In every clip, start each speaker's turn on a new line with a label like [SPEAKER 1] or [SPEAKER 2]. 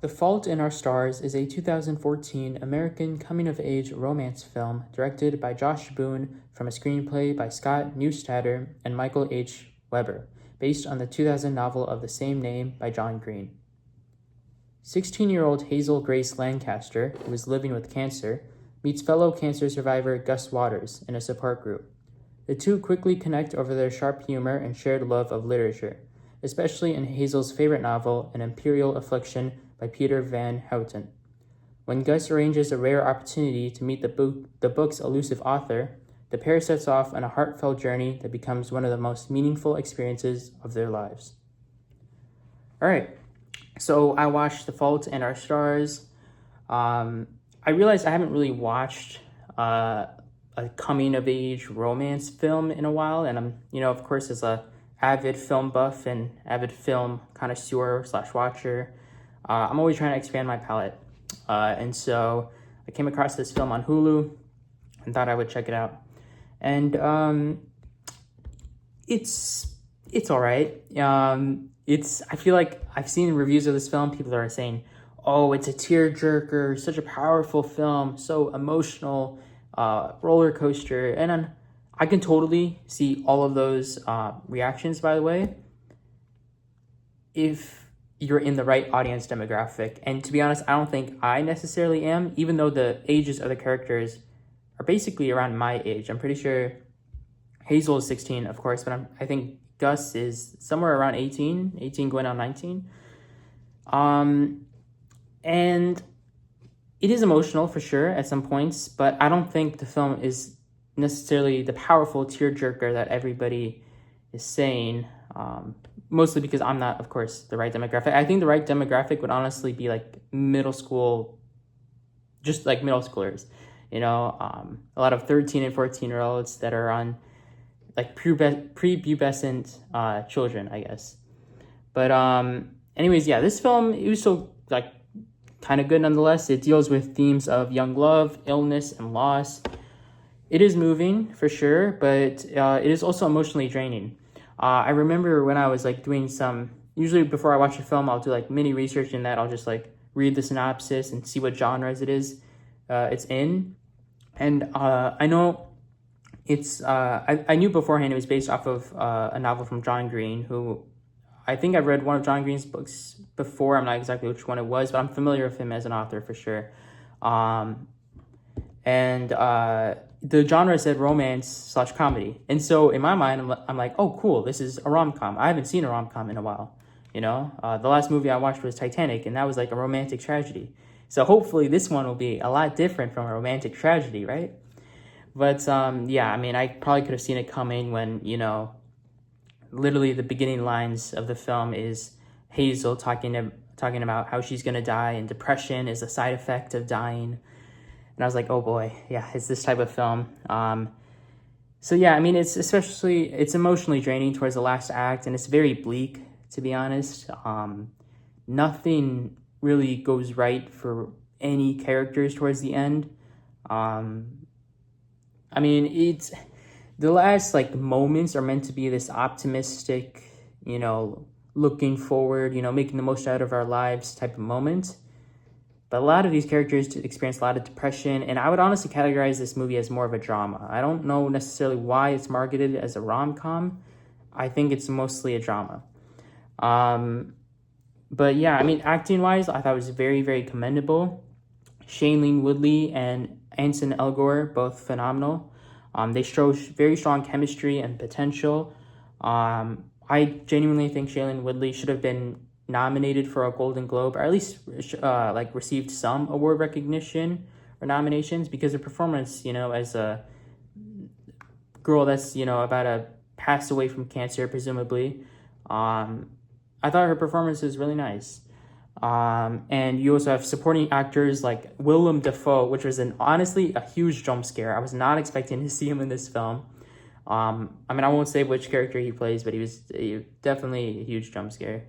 [SPEAKER 1] The Fault in Our Stars is a 2014 American coming-of-age romance film directed by Josh Boone from a screenplay by Scott Neustadter and Michael H. Weber, based on the 2000 novel of the same name by John Green. 16-year-old Hazel Grace Lancaster, who is living with cancer, meets fellow cancer survivor Gus Waters in a support group. The two quickly connect over their sharp humor and shared love of literature, especially in Hazel's favorite novel, An Imperial Affliction by Peter Van Houten. When Gus arranges a rare opportunity to meet the book's elusive author, the pair sets off on a heartfelt journey that becomes one of the most meaningful experiences of their lives. All right, so I watched The Fault in Our Stars. I realized I haven't really watched a coming-of-age romance film in a while, and I'm, of course, as a avid film buff and avid film connoisseur / watcher, I'm always trying to expand my palette. And so I came across this film on Hulu and thought I would check it out. And it's all right. I feel like I've seen reviews of this film. People are saying, oh, it's a tearjerker, such a powerful film, so emotional, roller coaster. And I can totally see all of those reactions, by the way, if you're in the right audience demographic. And to be honest, I don't think I necessarily am, even though the ages of the characters are basically around my age. I'm pretty sure Hazel is 16, of course, but I think Gus is somewhere around 18 going on 19. And it is emotional for sure at some points, but I don't think the film is necessarily the powerful tearjerker that everybody is saying, mostly because I'm not, of course, the right demographic. I think the right demographic would honestly be like middle school, just like middle schoolers, a lot of 13 and 14-year-olds that are on like prepubescent children, I guess. But anyways, yeah, this film, it was so like kind of good nonetheless. It deals with themes of young love, illness, and loss. It is moving for sure, but it is also emotionally draining. I remember when I was like doing usually before I watch a film, I'll do like mini research in that. I'll just like read the synopsis and see what genres it's in. And I know I knew beforehand it was based off of a novel from John Green, who I think I've read one of John Green's books before. I'm not exactly which one it was, but I'm familiar with him as an author for sure. The genre said romance / comedy. And so in my mind, I'm like, oh, cool, this is a rom-com. I haven't seen a rom-com in a while, The last movie I watched was Titanic, and that was like a romantic tragedy. So hopefully this one will be a lot different from a romantic tragedy, right? But yeah, I mean, I probably could have seen it coming when, literally the beginning lines of the film is Hazel talking about how she's going to die and depression is a side effect of dying. And I was like, oh boy, yeah, it's this type of film. So yeah, I mean, it's emotionally draining towards the last act, and it's very bleak, to be honest. Nothing really goes right for any characters towards the end. I mean, the last like moments are meant to be this optimistic, looking forward, making the most out of our lives type of moment. But a lot of these characters experience a lot of depression, and I would honestly categorize this movie as more of a drama. I don't know necessarily why it's marketed as a rom-com. I think it's mostly a drama. But yeah, I mean, acting-wise, I thought it was very, very commendable. Shailene Woodley and Anson Elgort, both phenomenal. They show very strong chemistry and potential. I genuinely think Shailene Woodley should have been nominated for a Golden Globe, or at least received some award recognition or nominations, because her performance, as a girl that's, about to pass away from cancer, presumably, I thought her performance was really nice. And you also have supporting actors like Willem Dafoe, which was honestly a huge jump scare. I was not expecting to see him in this film. I mean, I won't say which character he plays, but he was definitely a huge jump scare.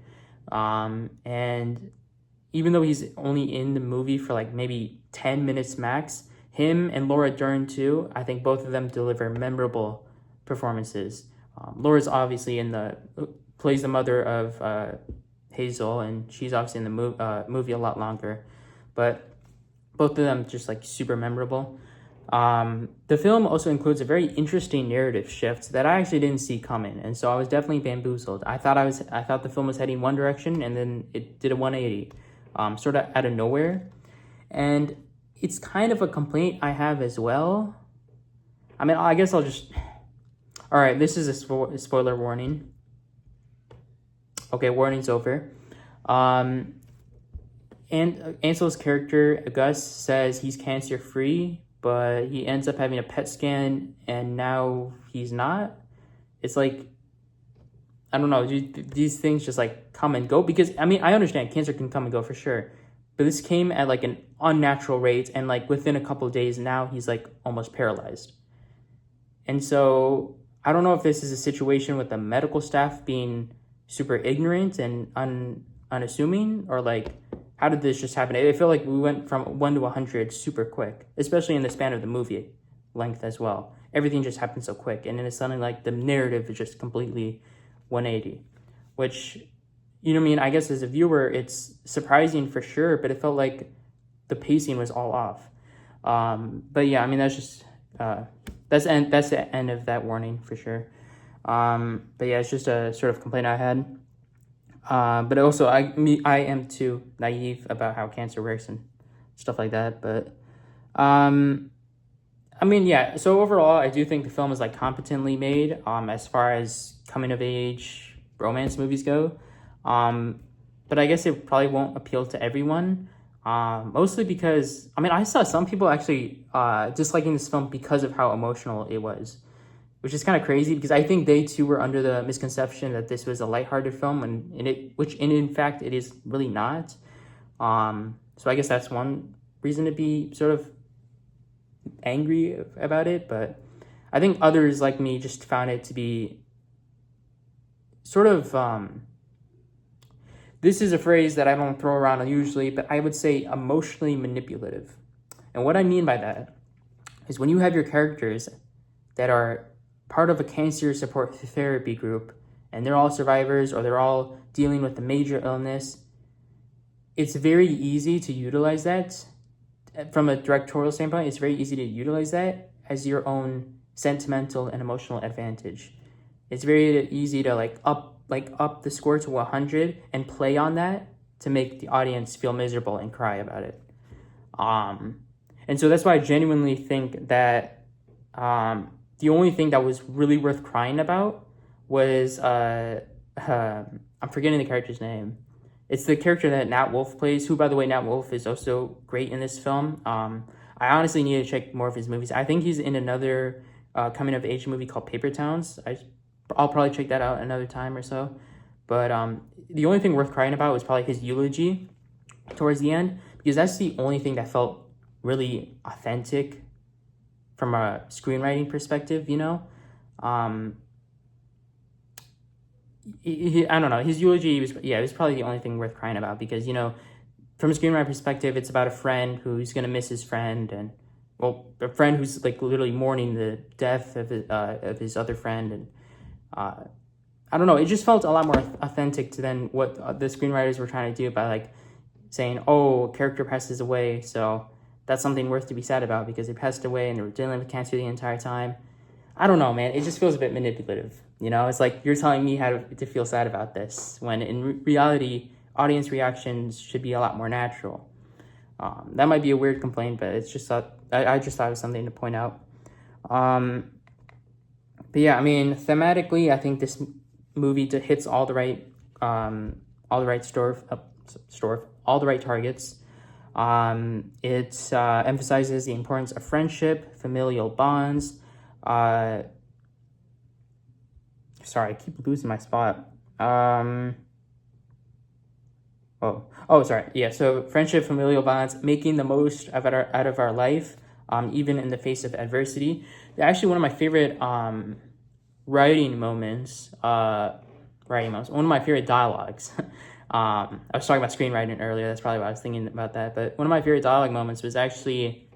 [SPEAKER 1] And even though he's only in the movie for like maybe 10 minutes max, him and Laura Dern too, I think both of them deliver memorable performances. Laura's obviously plays the mother of Hazel, and she's obviously in the movie a lot longer, but both of them just like super memorable. The film also includes a very interesting narrative shift that I actually didn't see coming, and so I was definitely bamboozled. I thought the film was heading one direction, and then it did a 180, sort of out of nowhere, and it's kind of a complaint I have as well. I mean, I guess I'll just. All right, this is a spoiler warning. Okay, warning's over. And Ansel's character, Gus, says he's cancer-free, but he ends up having a PET scan, and now he's not. It's like, I don't know, these things just like come and go, because, I mean, I understand cancer can come and go for sure, but this came at like an unnatural rate, and like within a couple of days now, he's like almost paralyzed. And so I don't know if this is a situation with the medical staff being super ignorant and unassuming, or like, how did this just happen? I feel like we went from 1 to 100 super quick, especially in the span of the movie length as well. Everything just happened so quick, and then it's something like the narrative is just completely 180, which, you know what I mean? I guess as a viewer, it's surprising for sure, but it felt like the pacing was all off. But yeah, I mean, that's just that's the end of that warning for sure. But yeah, it's just a sort of complaint I had. But also I am too naive about how cancer works and stuff like that. But I mean, yeah. So overall, I do think the film is like competently made. As far as coming of age romance movies go. But I guess it probably won't appeal to everyone. Mostly because, I mean, I saw some people actually disliking this film because of how emotional it was, which is kind of crazy, because I think they too were under the misconception that this was a lighthearted film, which in fact it is really not. So I guess that's one reason to be sort of angry about it, but I think others like me just found it to be sort of this is a phrase that I don't throw around usually, but I would say emotionally manipulative. And what I mean by that is when you have your characters that are part of a cancer support therapy group, and they're all survivors or they're all dealing with a major illness, it's very easy to utilize that. From a directorial standpoint, it's very easy to utilize that as your own sentimental and emotional advantage. It's very easy to up the score to 100 and play on that to make the audience feel miserable and cry about it. And so that's why I genuinely think that the only thing that was really worth crying about was I'm forgetting the character's name. It's the character that Nat Wolff plays, who, by the way, Nat Wolff is also great in this film. I honestly need to check more of his movies. I think he's in another coming of age movie called Paper Towns. I'll probably check that out another time or so. But the only thing worth crying about was probably his eulogy towards the end, because that's the only thing that felt really authentic from a screenwriting perspective, you know? I don't know. His eulogy it was probably the only thing worth crying about, because, you know, from a screenwriting perspective, it's about a friend who's going to miss his friend, and, well, a friend who's like literally mourning the death of his other friend, and I don't know, it just felt a lot more authentic to than what the screenwriters were trying to do by like saying, oh, a character passes away, so that's something worth to be sad about because they passed away and they were dealing with cancer the entire time. I don't know, man. It just feels a bit manipulative. You know, it's like you're telling me how to feel sad about this, when in reality, audience reactions should be a lot more natural. That might be a weird complaint, but it's just I just thought it was something to point out. But yeah, I mean, thematically, I think this movie hits all the right targets. It emphasizes the importance of friendship, familial bonds. Sorry, I keep losing my spot. Sorry. Yeah, so friendship, familial bonds, making the most out of our life, even in the face of adversity. Actually, one of my favorite writing moments, one of my favorite dialogues. I was talking about screenwriting earlier. That's probably why I was thinking about that. But one of my favorite dialogue moments was actually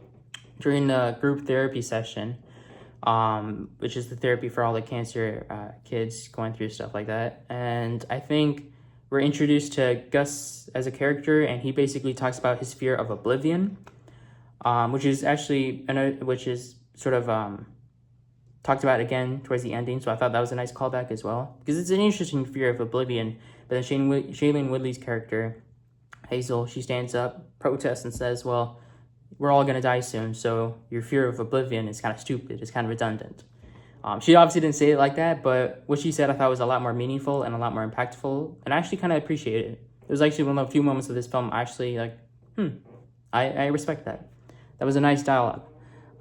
[SPEAKER 1] during the group therapy session, which is the therapy for all the cancer kids going through stuff like that. And I think we're introduced to Gus as a character, and he basically talks about his fear of oblivion, which is sort of talked about again towards the ending. So I thought that was a nice callback as well, because it's an interesting fear of oblivion. But then Shailene Woodley's character, Hazel, she stands up, protests, and says, well, we're all going to die soon, so your fear of oblivion is kind of stupid. It's kind of redundant. She obviously didn't say it like that, but what she said I thought was a lot more meaningful and a lot more impactful, and I actually kind of appreciate it. It was actually one of the few moments of this film I actually I respect that. That was a nice dialogue.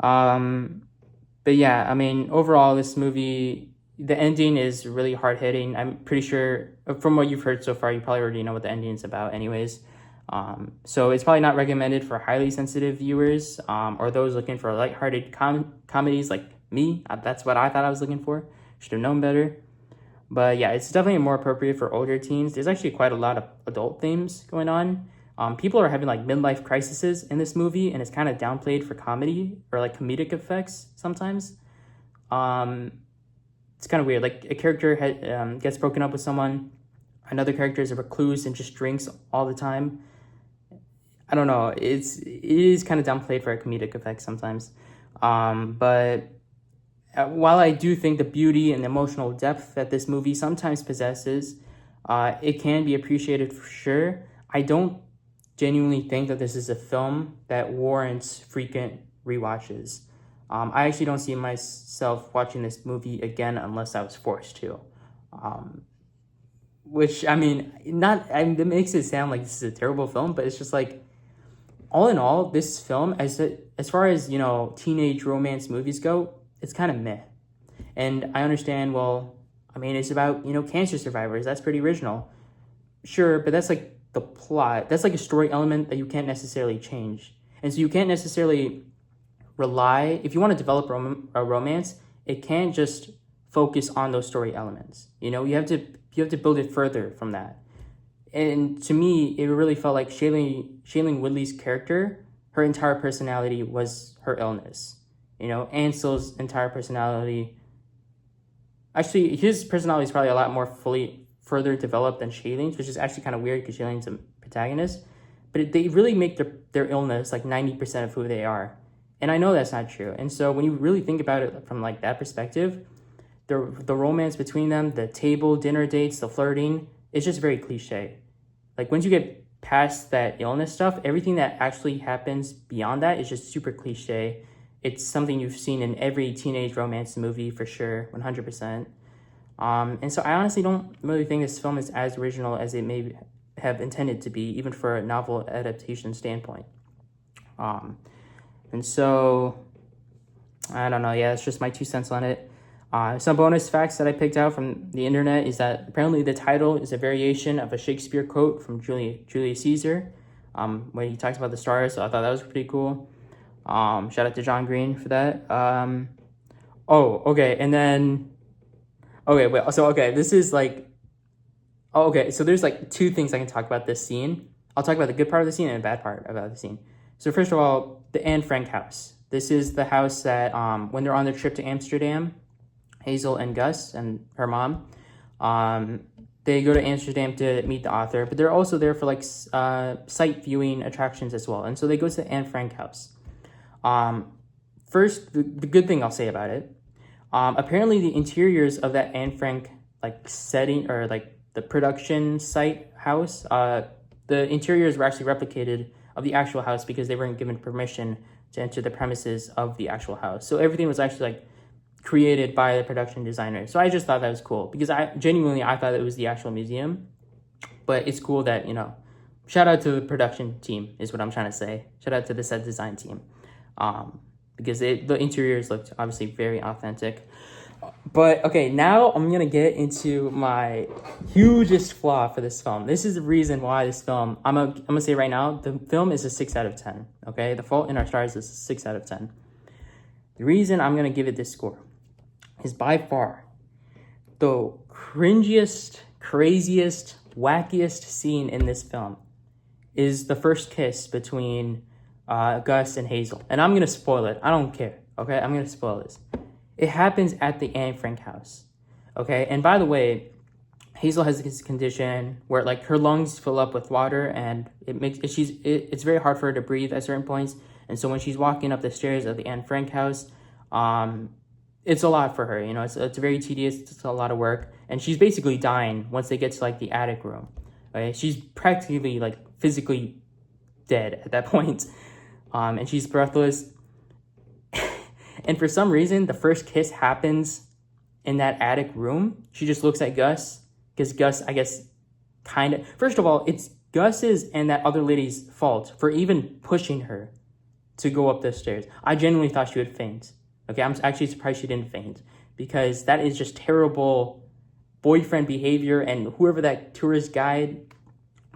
[SPEAKER 1] But yeah, I mean, overall, this movie, the ending is really hard-hitting. I'm pretty sure, from what you've heard so far, you probably already know what the ending is about anyways. So it's probably not recommended for highly sensitive viewers, or those looking for lighthearted comedies like me. That's what I thought I was looking for. Should have known better. But yeah, it's definitely more appropriate for older teens. There's actually quite a lot of adult themes going on. People are having like midlife crises in this movie, and it's kind of downplayed for comedy or like comedic effects sometimes. It's kind of weird. Like a character gets broken up with someone, another character is a recluse and just drinks all the time. I don't know. It is kind of downplayed for a comedic effect sometimes. But while I do think the beauty and emotional depth that this movie sometimes possesses, it can be appreciated for sure. I don't genuinely think that this is a film that warrants frequent rewatches. I actually don't see myself watching this movie again unless I was forced to. Which, I mean, it makes it sound like this is a terrible film, but it's just like, all in all, this film, as far as, teenage romance movies go, it's kind of meh. And I understand, well, I mean, it's about, cancer survivors. That's pretty original. Sure, but that's like the plot. That's like a story element that you can't necessarily change. And so you can't necessarily rely, if you want to develop a romance, it can't just focus on those story elements. You have to build it further from that. And to me, it really felt like Shailene Woodley's character, her entire personality was her illness. Ansel's entire personality, actually, his personality is probably a lot more further developed than Shailene's, which is actually kind of weird because Shailene's a protagonist. But they really make their illness like 90% of who they are. And I know that's not true. And so when you really think about it from like that perspective, the romance between them, the table, dinner dates, the flirting, it's just very cliche. Like once you get past that illness stuff, everything that actually happens beyond that is just super cliche. It's something you've seen in every teenage romance movie for sure, 100%. And so I honestly don't really think this film is as original as it may have intended to be, even for a novel adaptation standpoint. And so, I don't know, yeah, that's just my 2 cents on it. Some bonus facts that I picked out from the internet is that apparently the title is a variation of a Shakespeare quote from Julius Caesar, when he talks about the stars, so I thought that was pretty cool. Shout out to John Green for that. This is like, so there's like 2 things I can talk about this scene. I'll talk about the good part of the scene and the bad part about the scene. So first of all, the Anne Frank house. This is the house that, when they're on their trip to Amsterdam, Hazel and Gus and her mom, they go to Amsterdam to meet the author, but they're also there for like sight viewing attractions as well. And so they go to the Anne Frank house. First, the good thing I'll say about it, apparently the interiors of that Anne Frank like setting, or like the production site house, the interiors were actually replicated of the actual house because they weren't given permission to enter the premises of the actual house. So everything was actually like created by the production designer. So I just thought that was cool because I thought it was the actual museum, but it's cool that, shout out to the production team is what I'm trying to say. Shout out to the set design team. Because the interiors looked obviously very authentic. But okay, now I'm gonna get into my hugest flaw for this film. This is the reason why this film, I'm gonna say right now, the film is a 6 out of 10. Okay, The Fault in Our Stars is a 6 out of 10. The reason I'm gonna give it this score is by far the cringiest, craziest, wackiest scene in this film is the first kiss between Gus and Hazel. And I'm gonna spoil it. I don't care. Okay, I'm gonna spoil this. It happens at the Anne Frank house. Okay, and by the way, Hazel has this condition where like her lungs fill up with water, and it's very hard for her to breathe at certain points. And so when she's walking up the stairs of the Anne Frank house, it's a lot for her. You know, it's very tedious. It's a lot of work, and she's basically dying once they get to like the attic room. Okay, she's practically like physically dead at that point, and she's breathless. And for some reason, the first kiss happens in that attic room. She just looks at Gus, because Gus, I guess, kind of... First of all, it's Gus's and that other lady's fault for even pushing her to go up the stairs. I genuinely thought she would faint. Okay, I'm actually surprised she didn't faint, because that is just terrible boyfriend behavior. And whoever that tourist guide...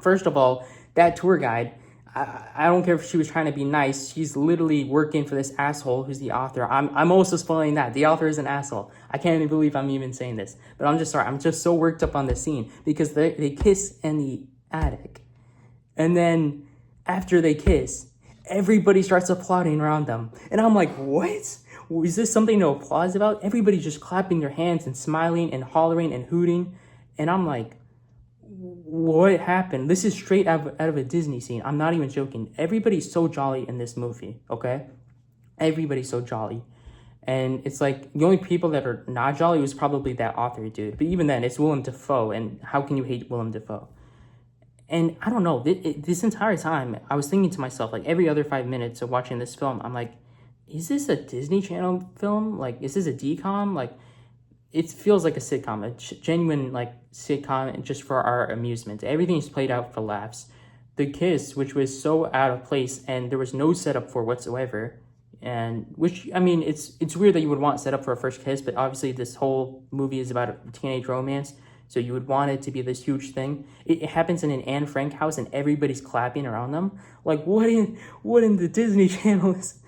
[SPEAKER 1] First of all, that tour guide... I don't care if she was trying to be nice. She's literally working for this asshole who's the author. I'm also spoiling that. The author is an asshole. I can't even believe I'm even saying this. But I'm just sorry. I'm just so worked up on this scene because they kiss in the attic. And then after they kiss, everybody starts applauding around them. And I'm like, what? Is this something to applaud about? Everybody's just clapping their hands and smiling and hollering and hooting. And I'm like, what happened? This is straight out of a Disney scene. I'm not even joking. Everybody's so jolly in this movie, okay? Everybody's so jolly. And it's like, the only people that are not jolly was probably that author dude. But even then, it's Willem Dafoe, and how can you hate Willem Dafoe? And I don't know, this entire time, I was thinking to myself, like, every other 5 minutes of watching this film, I'm like, is this a Disney Channel film? Like, is this a DCOM? Like, it feels like a sitcom, a genuine like sitcom, just for our amusement. Everything's played out for laughs. The kiss, which was so out of place and there was no setup for whatsoever, and which, I mean, it's weird that you would want setup for a first kiss, but obviously this whole movie is about a teenage romance, so you would want it to be this huge thing. It happens in an Anne Frank house and everybody's clapping around them. Like, what in the Disney Channel is...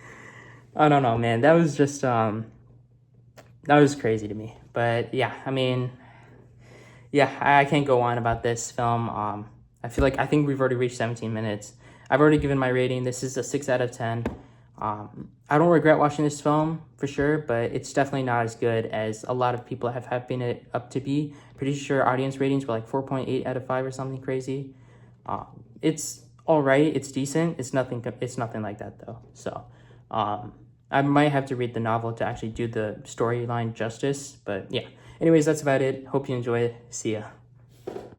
[SPEAKER 1] I don't know, man. That was just that was crazy to me. But yeah, I mean, yeah, I can't go on about this film. I think we've already reached 17 minutes. I've already given my rating. This is a 6 out of 10. I don't regret watching this film for sure, but it's definitely not as good as a lot of people have hyping it up to be. Pretty sure audience ratings were like 4.8 out of 5 or something crazy. It's all right. It's decent. It's nothing like that though. So, I might have to read the novel to actually do the storyline justice, but yeah. Anyways, that's about it. Hope you enjoy it. See ya.